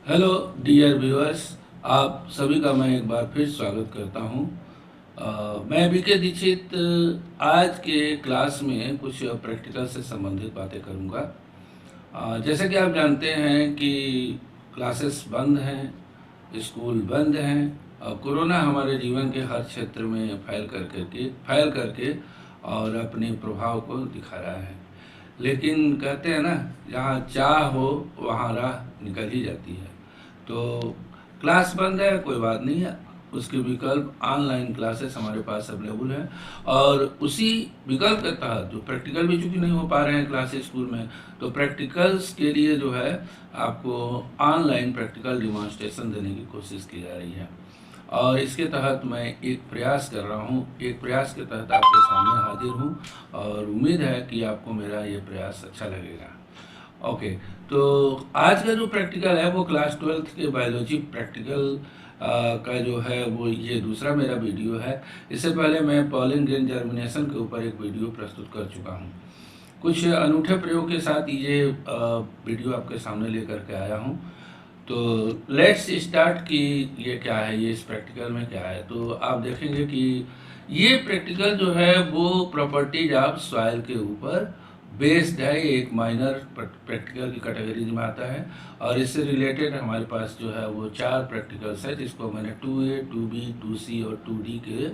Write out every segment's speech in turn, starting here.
Hello dear viewers, आप सभी का मैं एक बार फिर स्वागत करता हूं। मैं बीके दीक्षित आज के क्लास में कुछ प्रैक्टिकल से संबंधित बातें करूंगा। जैसे कि आप जानते हैं कि क्लासेस बंद हैं, स्कूल बंद हैं और कोरोना हमारे जीवन के हर क्षेत्र में फैल करके और अपने प्रभाव को दिखा रहा है। लेकिन कहते हैं ना, जहाँ चाह हो वहाँ राह निकल ही जाती है। तो क्लास बंद है, कोई बात नहीं है, उसके विकल्प ऑनलाइन क्लासेस हमारे पास अवेलेबल है। और उसी विकल्प के तहत जो प्रैक्टिकल भी चूंकि नहीं हो पा रहे हैं क्लासेस स्कूल में, तो प्रैक्टिकल्स के लिए जो है आपको ऑनलाइन प्रैक्टिकल डिमॉन्स्ट्रेशन देने की कोशिश की जा रही है। और इसके तहत मैं एक प्रयास कर रहा हूँ, एक प्रयास के तहत आपके सामने हाजिर हूँ और उम्मीद है कि आपको मेरा ये प्रयास अच्छा लगेगा। ओके, तो आज का जो प्रैक्टिकल है वो क्लास 12th के बायोलॉजी प्रैक्टिकल का जो है वो ये दूसरा मेरा वीडियो है। इससे पहले मैं पॉलन ग्रेन जर्मिनेशन के ऊपर एक वीडियो प्रस्तुत कर चुका हूँ। कुछ अनूठे प्रयोग के साथ ये वीडियो आपके सामने लेकर के आया हूँ। तो लेट्स स्टार्ट कि ये क्या है, ये इस प्रैक्टिकल में क्या है। तो आप देखेंगे कि ये प्रैक्टिकल जो है वो प्रॉपर्टीज ऑफ सॉइल के ऊपर बेस्ड है। एक माइनर प्रैक्टिकल की कैटेगरी में आता है और इससे रिलेटेड हमारे पास जो है वो 4 प्रैक्टिकल्स है, जिसको मैंने 2A, 2B, 2C और 2D के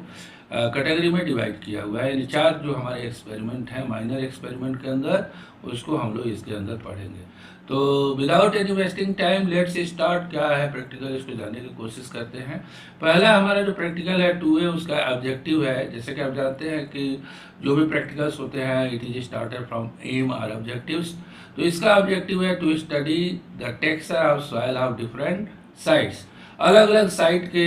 कैटेगरी में डिवाइड किया हुआ है। यानी 4 जो हमारे एक्सपेरिमेंट हैं माइनर एक्सपेरिमेंट के अंदर, उसको हम लोग इसके अंदर पढ़ेंगे। तो without any wasting time let's start. क्या है प्रैक्टिकल, इसको जानने की कोशिश करते हैं। पहला हमारा जो प्रैक्टिकल है 2A, उसका ऑब्जेक्टिव है, जैसे कि आप जानते हैं कि जो भी प्रैक्टिकल्स होते हैं it is started from aim और ऑब्जेक्टिव्स। तो इसका ऑब्जेक्टिव है to study the texture of soil of different sites. अलग अलग साइट के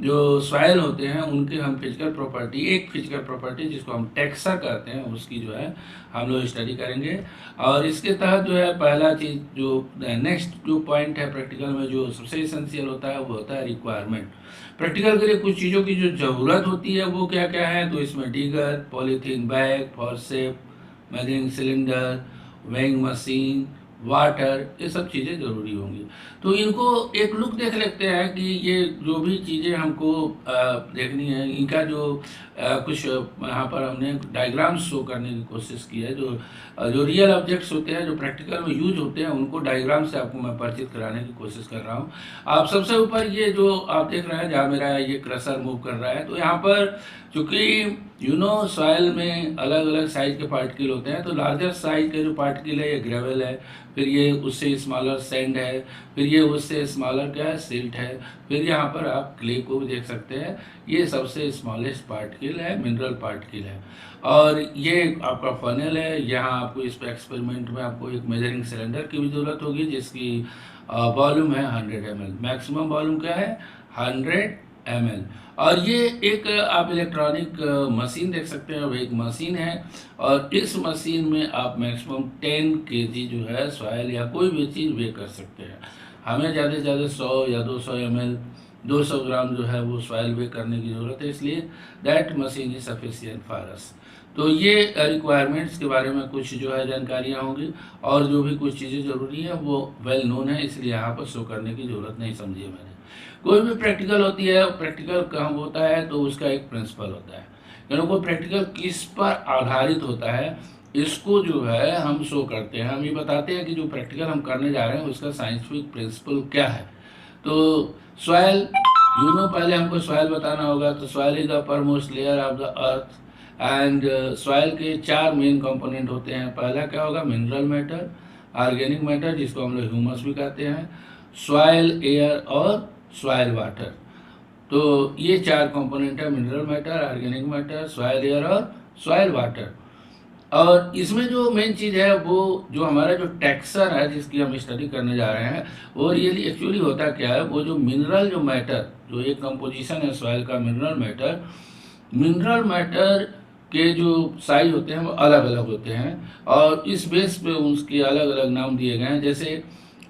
जो सॉइल होते हैं उनके हम फिजिकल प्रॉपर्टी, एक फिजिकल प्रॉपर्टी जिसको हम टेक्सचर कहते हैं, उसकी जो है हम लोग स्टडी करेंगे। और इसके तहत जो है पहला चीज़ जो नेक्स्ट जो पॉइंट है प्रैक्टिकल में जो सबसे इसेंशियल होता है वो होता है रिक्वायरमेंट। प्रैक्टिकल के लिए कुछ चीज़ों की जो ज़रूरत होती है वो क्या क्या है, तो इसमें digger, polythene bag, forcep, measuring cylinder, weighing machine, water, ये सब चीज़ें ज़रूरी होंगी। तो इनको एक लुक देख लेते हैं कि ये जो भी चीज़ें हमको देखनी है, इनका जो कुछ यहाँ पर हमने डायग्राम्स शो करने की कोशिश की है। जो रियल ऑब्जेक्ट्स होते हैं, जो प्रैक्टिकल में यूज होते हैं, उनको डायग्राम से आपको मैं परिचित कराने की कोशिश कर रहा हूँ। आप सबसे ऊपर ये जो आप देख रहे हैं जहाँ मेरा ये क्रशर मूव कर रहा है, तो यहाँ पर चूँकि सॉइल में अलग अलग साइज के पार्टिकल होते हैं, तो लार्जर साइज के जो पार्टिकल है ये ग्रेवल है, फिर ये उससे स्मॉलर सैंड है, फिर ये उससे स्मॉलर क्या है, सिल्ट है, फिर यहाँ पर आप क्ले को भी देख सकते हैं। ये सबसे स्मॉलेस्ट पार्टिकल है, मिनरल पार्टिकल है। और ये आपका फनल है। यहाँ आपको इस पे एक्सपेरिमेंट में आपको एक मेजरिंग सिलेंडर की भी ज़रूरत होगी, जिसकी वॉल्यूम है 100 ml। मैक्सिमम वॉल्यूम क्या है, 100 ml। और ये एक आप इलेक्ट्रॉनिक मशीन देख सकते हैं, वो एक मशीन है। और इस मशीन में आप मैक्सिमम 10 kg जो है सॉइल या कोई भी चीज़ वे कर सकते हैं। हमें ज़्यादा से ज़्यादा 100 या 200 ml, 200 ग्राम जो है वो सॉइल वे करने की ज़रूरत है, इसलिए that machine is sufficient for us. तो ये रिक्वायरमेंट्स के बारे में कुछ जो है जानकारियाँ होंगी और जो भी कुछ चीज़ें ज़रूरी हैं वो वेल नोन है, इसलिए यहाँ पर शो करने की ज़रूरत नहीं समझी मैंने। कोई भी प्रैक्टिकल होती है, प्रैक्टिकल काम होता है तो उसका एक प्रिंसिपल होता है, यानी कोई प्रैक्टिकल किस पर आधारित होता है इसको जो है हम शो करते हैं। हम ये बताते हैं कि जो प्रैक्टिकल हम करने जा रहे हैं उसका साइंटिफिक प्रिंसिपल क्या है। तो सॉइल, पहले हमको सॉइल बताना होगा। तो soil is the upper most layer of the earth and soil के 4 मेन कंपोनेंट होते हैं। पहला क्या होगा, मिनरल मैटर, ऑर्गेनिक मैटर जिसको हम लोग ह्यूमस भी कहते हैं, सॉइल, एयर और सॉइल वाटर। तो ये 4 कंपोनेंट है, mineral matter, organic matter, soil, air और सॉइल वाटर। और इसमें जो मेन चीज़ है वो जो हमारा जो टेक्सचर है जिसकी हम स्टडी करने जा रहे हैं, वो रियली एक्चुअली होता क्या है, वो जो मिनरल जो मैटर, जो एक कंपोजिशन है सॉइल का मिनरल मैटर के जो साइज होते हैं वो अलग अलग होते हैं और इस बेस पे उसके अलग अलग नाम दिए गए हैं। जैसे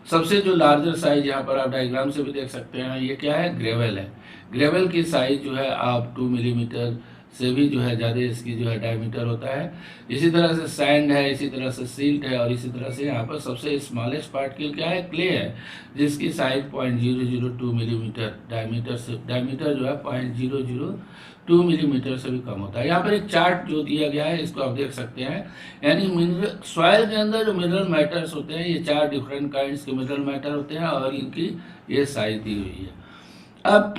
सबसे जो लार्जर साइज यहाँ पर आप डायग्राम से भी देख सकते हैं, ये क्या है, ग्रेवल है। ग्रेवल की साइज जो है आप 2 मिलीमीटर से भी जो है ज़्यादा इसकी जो है डायमीटर होता है। इसी तरह से सैंड है, इसी तरह से सिल्ट है, और इसी तरह से यहाँ पर सबसे स्मॉलेस्ट पार्टिकल क्या है, क्ले है, जिसकी साइज 0.002 मिलीमीटर डायमीटर जो है 0.002 मिलीमीटर से भी कम होता है। यहाँ पर एक चार्ट जो दिया गया है इसको आप देख सकते हैं, यानी मिनरल सॉइल के अंदर जो मिनरल मैटर्स होते हैं, ये 4 डिफरेंट काइंड्स के मिनरल मैटर होते हैं और इनकी ये साइज दी हुई है। अब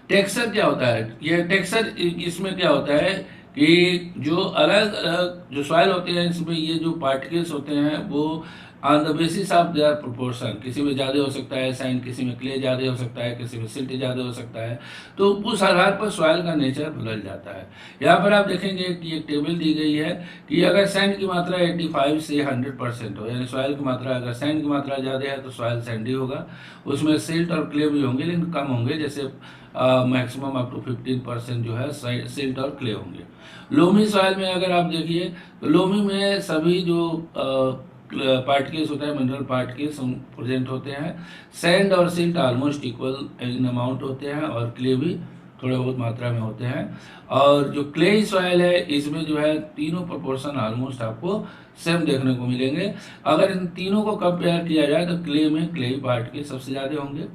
टेक्सचर क्या होता है, ये टेक्सचर इसमें क्या होता है कि जो अलग अलग जो सॉइल होते हैं इसमें ये जो पार्टिकल्स होते हैं वो on the basis of their proportion, किसी में ज़्यादा हो सकता है सैंड, किसी में क्ले ज़्यादा हो सकता है, किसी में सिल्ट ज़्यादा हो सकता है, तो उस आधार पर सॉइल का नेचर बदल जाता है। यहाँ पर आप देखेंगे कि एक टेबल दी गई है कि अगर सैंड की मात्रा 85 से 100% हो, यानी सॉइल की मात्रा, अगर सैंड की मात्रा ज़्यादा है तो सॉइल सैंडी होगा, उसमें सिल्ट और क्ले भी होंगे लेकिन कम होंगे, जैसे मैक्सिमम अप टू 15% जो है सिल्ट और क्ले होंगे। लोमी सॉइल में अगर आप देखिए तो लोमी में सभी जो पार्टिकल्स होते हैं, मिनरल पार्टिकल्स प्रेजेंट होते हैं। सैंड और silt almost equal in amount होते हैं और क्ले भी थोड़े बहुत मात्रा में होते हैं। और जो क्ले सॉइल है इसमें जो है तीनों प्रोपोर्शन ऑलमोस्ट आपको सेम देखने को मिलेंगे। अगर इन तीनों को कंपेयर किया जाए तो क्ले में क्ले पार्टिकल सबसे ज़्यादा होंगे,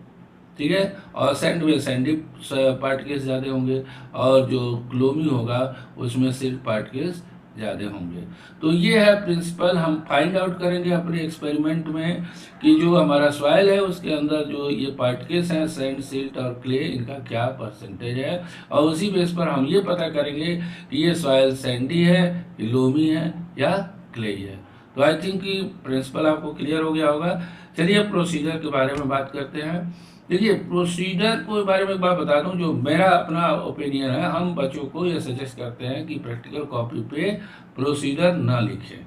ठीक है, और सैंड में सैंडी पार्टिकल्स ज़्यादा होंगे, और जो लोमी होगा उसमें सिल्ट पार्टिकल्स ज़्यादा होंगे। तो ये है प्रिंसिपल, हम फाइंड आउट करेंगे अपने एक्सपेरिमेंट में कि जो हमारा सॉइल है उसके अंदर जो ये पार्टिकल्स हैं सैंड, सिल्ट और क्ले, इनका क्या परसेंटेज है, और उसी बेस पर हम ये पता करेंगे कि ये सॉइल सैंडी है, लोमी है या क्ले है। तो आई थिंक कि प्रिंसिपल आपको क्लियर हो गया होगा। चलिए प्रोसीजर के बारे में बात करते हैं। देखिए प्रोसीजर के बारे में एक बात बता दूं, जो मेरा अपना ओपिनियन है, हम बच्चों को ये सजेस्ट करते हैं कि प्रैक्टिकल कॉपी पे प्रोसीजर ना लिखें,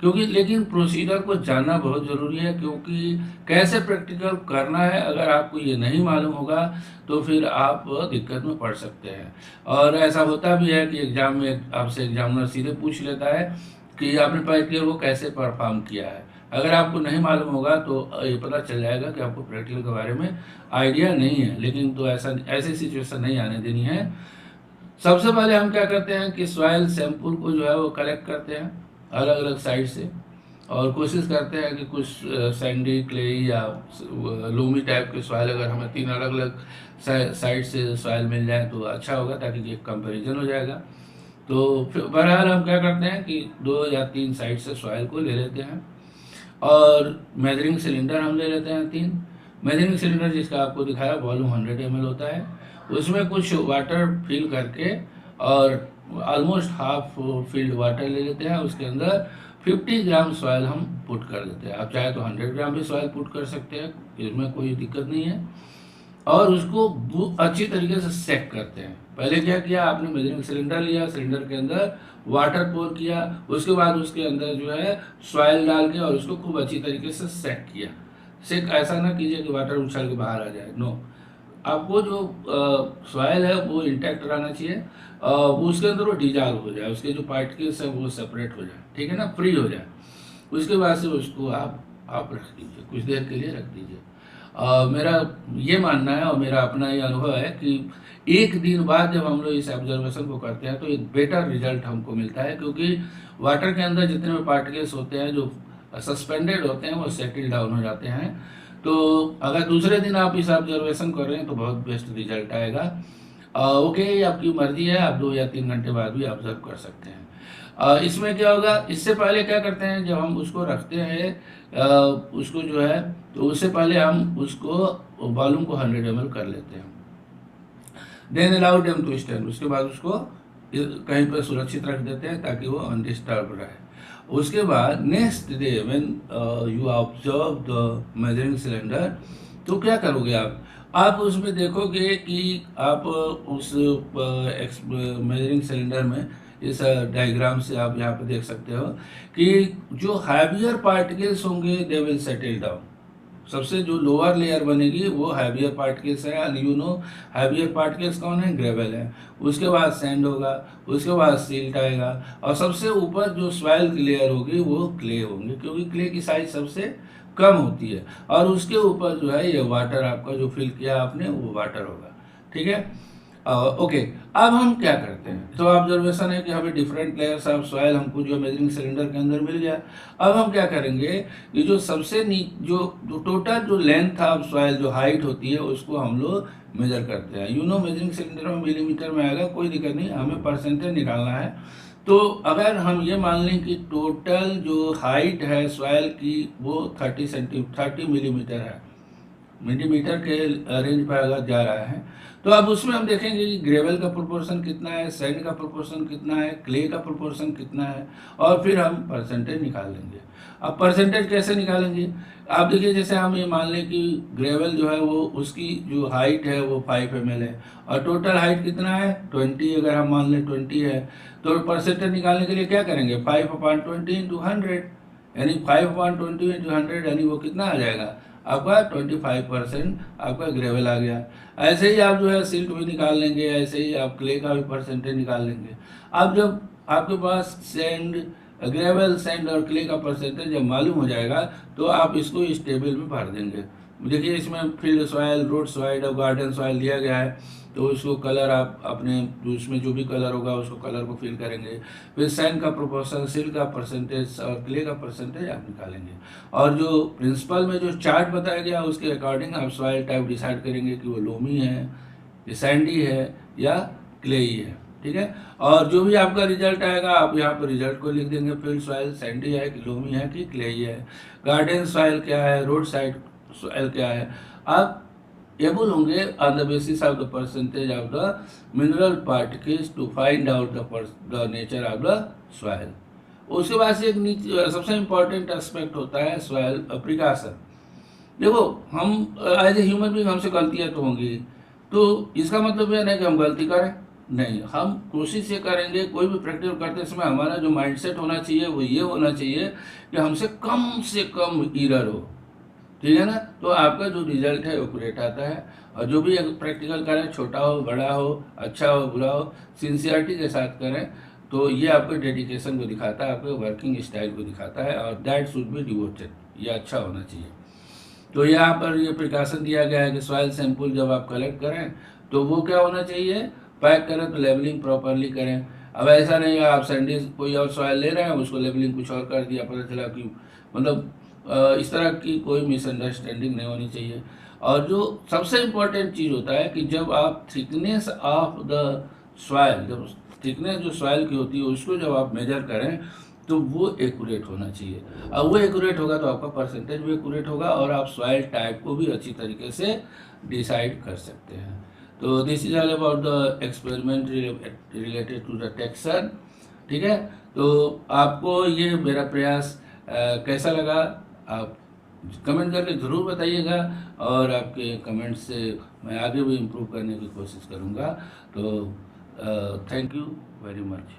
क्योंकि लेकिन प्रोसीजर को जानना बहुत ज़रूरी है, क्योंकि कैसे प्रैक्टिकल करना है अगर आपको ये नहीं मालूम होगा तो फिर आप दिक्कत में पड़ सकते हैं। और ऐसा होता भी है कि एग्जाम में आपसे एग्जामिनर सीधे पूछ लेता है कि आपने प्रैक्टिकल को कैसे परफॉर्म किया है। अगर आपको नहीं मालूम होगा तो ये पता चल जाएगा कि आपको प्रैक्टिकल के बारे में आइडिया नहीं है, लेकिन तो ऐसी सिचुएशन नहीं आने देनी है। सबसे पहले हम क्या करते हैं कि सॉइल सैंपल को जो है वो कलेक्ट करते हैं अलग अलग साइड से, और कोशिश करते हैं कि कुछ सैंडी, क्ले या लोमी टाइप के सॉइल अगर हमें 3 अलग अलग साइड से सॉइल मिल जाए तो अच्छा होगा, ताकि एक कंपैरिजन हो जाएगा। तो फिर बहरहाल हम क्या करते हैं कि 2 या 3 साइड से सॉइल को ले लेते हैं, और मेजरिंग सिलेंडर हम ले लेते हैं 3 मेजरिंग सिलेंडर, जिसका आपको दिखाया वॉल्यूम 100 ml होता है। उसमें कुछ वाटर फिल करके और ऑलमोस्ट हाफ फिल्ड वाटर ले लेते हैं, उसके अंदर 50 ग्राम सॉइल हम पुट कर देते हैं। आप चाहे तो 100 ग्राम भी सॉइल पुट कर सकते हैं, इसमें कोई दिक्कत नहीं है। और उसको अच्छी तरीके से सेक करते हैं। पहले क्या किया, आपने मेजरिंग सिलेंडर लिया, सिलेंडर के अंदर वाटर पोर किया, उसके बाद उसके अंदर जो है सॉइल डाल के और उसको खूब अच्छी तरीके से सेक किया। सेक ऐसा ना कीजिए कि वाटर उछल के बाहर आ जाए, नो, आपको जो सॉइल है वो इंटैक्ट रहना चाहिए, वो उसके अंदर वो डिजॉल्व हो जाए, उसके जो पार्टिकल्स है वो सेपरेट हो जाए, ठीक है ना, फ्री हो जाए। उसके बाद से उसको आप रख दीजिए, कुछ देर के लिए रख दीजिए। मेरा ये मानना है और मेरा अपना ये अनुभव है कि 1 दिन बाद जब हम लोग इस ऑब्जर्वेशन को करते हैं तो एक बेटर रिजल्ट हमको मिलता है, क्योंकि वाटर के अंदर जितने भी पार्टिकल्स होते हैं जो सस्पेंडेड होते हैं वो सेटल डाउन हो जाते हैं। तो अगर दूसरे दिन आप इस ऑब्जर्वेशन कर रहे हैं तो बहुत बेस्ट रिजल्ट आएगा। ओके, आपकी मर्जी है, आप 2 या 3 घंटे बाद भी ऑब्जर्व कर सकते हैं। इसमें क्या होगा, इससे पहले क्या करते हैं, जब हम उसको रखते हैं उसको जो है, तो उससे पहले हम उसको वॉल्यूम को 100 ml कर लेते हैं। Then allow them to stand, उसके बाद उसको कहीं पर सुरक्षित रख देते हैं ताकि वो अनडिस्टर्ब रहे। उसके बाद next day when you observe the measuring cylinder, तो क्या करोगे आप उसमें देखोगे कि आप उस मेजरिंग सिलेंडर में, इस डायग्राम से आप यहाँ पे देख सकते हो कि जो हैवियर पार्टिकल्स होंगे दे विल सेटल डाउन। सबसे जो लोअर लेयर बनेगी वो हैवियर पार्टिकल्स है, and you know heavier particles कौन है, ग्रेवल है। उसके बाद सैंड होगा, उसके बाद सिल्ट आएगा, और सबसे ऊपर जो सॉइल की लेयर होगी वो क्ले होंगे, क्योंकि क्ले की साइज सबसे कम होती है। और उसके ऊपर जो है ये वाटर आपका जो फिल किया आपने वो वाटर होगा, ठीक है। ओके, अब हम क्या करते हैं, तो ऑब्जर्वेशन है कि हमें डिफरेंट लेयर्स ऑफ सॉइल हमको जो मेजरिंग सिलेंडर के अंदर मिल गया। अब हम क्या करेंगे, ये जो सबसे जो टोटल जो लेंथ ऑफ सॉइल जो हाइट होती है उसको हम लोग मेजर करते हैं। मेजरिंग सिलेंडर में मिलीमीटर में आएगा, कोई दिक्कत नहीं, हमें परसेंटेज निकालना है। तो अगर हम ये मान लें कि टोटल जो हाइट है सॉइल की वो 30 मिलीमीटर है, मिलीमीटर के रेंज पर अगर जा रहा है, तो अब उसमें हम देखेंगे कि ग्रेवल का प्रोपोर्शन कितना है, सैंड का प्रोपोर्शन कितना है, क्ले का प्रोपोर्शन कितना है, और फिर हम परसेंटेज निकाल लेंगे। अब परसेंटेज कैसे निकालेंगे, आप देखिए जैसे हम ये मान लें कि ग्रेवल जो है वो उसकी जो हाइट है वो 5 ml है, और टोटल हाइट कितना है 20, अगर हम मान लें 20 है, तो परसेंटेज निकालने के लिए क्या करेंगे 5/20 इंटू 100, यानी 5/20 इंटू 100 यानी वो कितना आ जाएगा आपका 25% आपका ग्रेवल आ गया। ऐसे ही आप जो है सिल्ट भी निकाल लेंगे, ऐसे ही आप क्ले का भी परसेंटेज निकाल लेंगे। अब जब आपके पास ग्रेवल सैंड और क्ले का परसेंटेज जब मालूम हो जाएगा तो आप इसको इस टेबल में भर देंगे। देखिए इसमें फील्ड सॉइल, रोड सॉइल और गार्डन सॉइल दिया गया है, तो उसको कलर आप अपने उसमें जो भी कलर होगा उसको कलर को फिल करेंगे। फिर सैंड का प्रोपोर्शन, सिल का परसेंटेज और क्ले का परसेंटेज आप निकालेंगे, और जो प्रिंसिपल में जो चार्ट बताया गया उसके अकॉर्डिंग आप सॉइल टाइप डिसाइड करेंगे कि वो लोमी है, ये सैंडी है या क्लेई है। ठीक है, और जो भी आपका रिजल्ट आएगा आप यहाँ पर रिजल्ट को लिख देंगे, फील्ड सॉइल सैंडी है कि लोमी है कि क्लेई है, गार्डन सॉइल क्या है, रोड साइड सॉइल क्या है। आप एबल होंगे on the basis of the percentage of the mineral particles to find out the nature of the soil. उसके बाद से एक सबसे इम्पोर्टेंट एस्पेक्ट होता है सॉइल प्रिकॉशन। देखो हम एज ए ह्यूमन बीइंग हमसे गलतियां तो होंगी, तो इसका मतलब यह नहीं कि हम गलती करें, नहीं, हम कोशिश ये करेंगे कोई भी प्रैक्टिस करते समय हमारा जो माइंडसेट होना चाहिए वो ये होना चाहिए कि हमसे कम एरर हो। ठीक है ना, तो आपका जो रिजल्ट है एक्यूरेट आता है। और जो भी प्रैक्टिकल करें, छोटा हो बड़ा हो, अच्छा हो बुरा हो, सिंसियरिटी के साथ करें, तो ये आपके डेडिकेशन को दिखाता है, आपके वर्किंग स्टाइल को दिखाता है, और दैट शुड बी डिवोटेड, ये अच्छा होना चाहिए। तो यहाँ पर ये प्रिकॉशन दिया गया है कि सॉइल सैंपल जब आप कलेक्ट करें तो वो क्या होना चाहिए, पैक करें तो लेबलिंग प्रॉपरली करें। अब ऐसा नहीं है आप सैंडी कोई और सॉइल ले रहे हैं उसको लेबलिंग कुछ और कर दिया, पता चला कि मतलब इस तरह की कोई मिसअंडरस्टैंडिंग नहीं होनी चाहिए। और जो सबसे इम्पोर्टेंट चीज़ होता है कि जब आप थिकनेस ऑफ द सॉइल, जब थिकनेस जो सॉइल की होती है उसको जब आप मेजर करें तो वो एक्यूरेट होना चाहिए। अब वो एक्यूरेट होगा तो आपका परसेंटेज भी एक्यूरेट होगा, और आप सॉइल टाइप को भी अच्छी तरीके से डिसाइड कर सकते हैं। तो this is all about the experiment related to the texture. ठीक है, तो आपको ये मेरा प्रयास कैसा लगा आप कमेंट करके ज़रूर बताइएगा, और आपके कमेंट से मैं आगे भी इम्प्रूव करने की कोशिश करूँगा। तो थैंक यू वेरी मच।